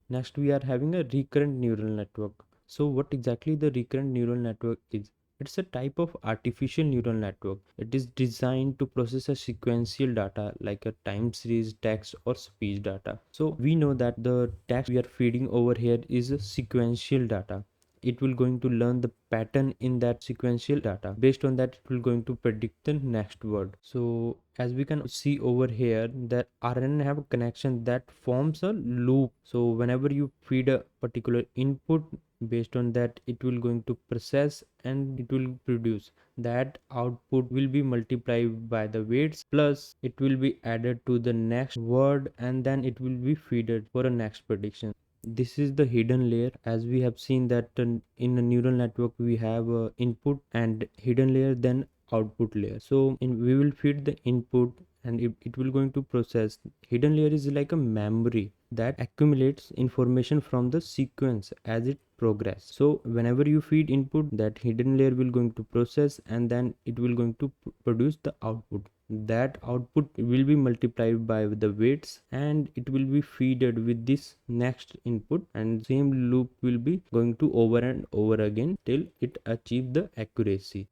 Next, we are having a recurrent neural network. So what exactly the recurrent neural network is? It's a type of artificial neural network. It is designed to process a sequential data like a time series, text or speech data. So we know that the text we are feeding over here is a sequential data. It will going to learn the pattern in that sequential data. Based on that, it will going to predict the next word. So as we can see over here, that RNN have a connection that forms a loop. So whenever you feed a particular input, based on that it will going to process and it will produce that output will be multiplied by the weights, plus it will be added to the next word, and then it will be fed for a next prediction. This is the hidden layer. As we have seen that in a neural network we have input and hidden layer, then output layer. So we will feed the input and it will going to process. Hidden layer is like a memory that accumulates information from the sequence as it progress. So whenever you feed input, that hidden layer will going to process and then it will going to produce the output. That output will be multiplied by the weights and it will be fed with this next input, and same loop will be going to over and over again till it achieve the accuracy.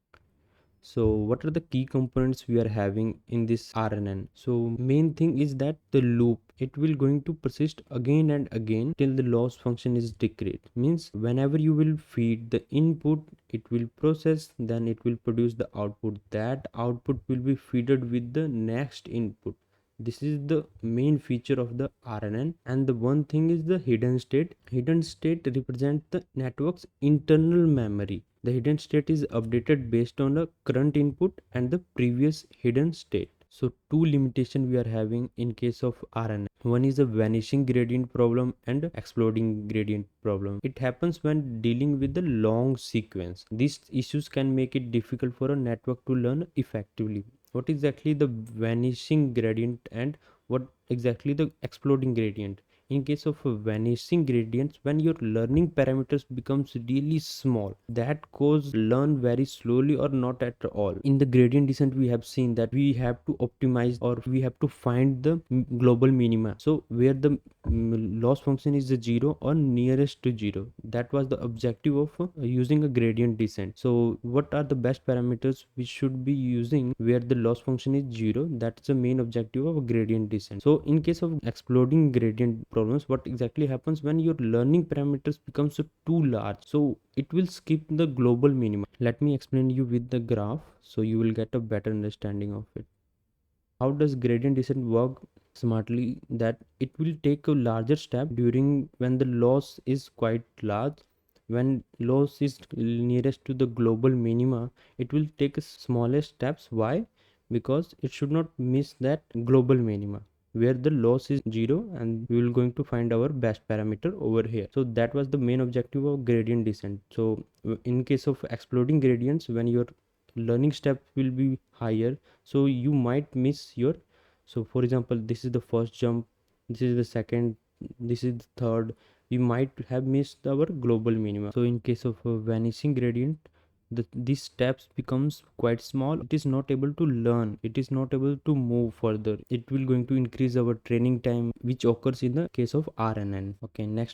So what are the key components we are having in this RNN? So main thing is that the loop, it will going to persist again and again till the loss function is decreased. Means whenever you will feed the input, it will process, then it will produce the output. That output will be fed with the next input. This is the main feature of the RNN. And the one thing is the hidden state. Hidden state represents the network's internal memory. The hidden state is updated based on the current input and the previous hidden state. So two limitations we are having in case of RNN. One is a vanishing gradient problem and exploding gradient problem. It happens when dealing with the long sequence. These issues can make it difficult for a network to learn effectively. What exactly the vanishing gradient and what exactly the exploding gradient? In case of vanishing gradients, when your learning parameters becomes really small, that cause learn very slowly or not at all. In the gradient descent we have seen that we have to optimize or we have to find the global minima, so where the loss function is the 0 or nearest to 0. That was the objective of using a gradient descent. So what are the best parameters we should be using where the loss function is 0? That's the main objective of a gradient descent. So in case of exploding gradient problems, what exactly happens when your learning parameters becomes too large? So it will skip the global minima. Let me explain you with the graph so you will get a better understanding of it. How does gradient descent work smartly? That it will take a larger step during when the loss is quite large. When loss is nearest to the global minima, it will take a smallest steps. Why? Because it should not miss that global minima where the loss is 0, and we will going to find our best parameter over here. So that was the main objective of gradient descent. So in case of exploding gradients, when your learning step will be higher, so you might miss your, so for example this is the first jump, this is the second, this is the third, we might have missed our global minima. So in case of a vanishing gradient, these steps becomes quite small. It is not able to learn, it is not able to move further. It will going to increase our training time, which occurs in the case of RNN. Okay, next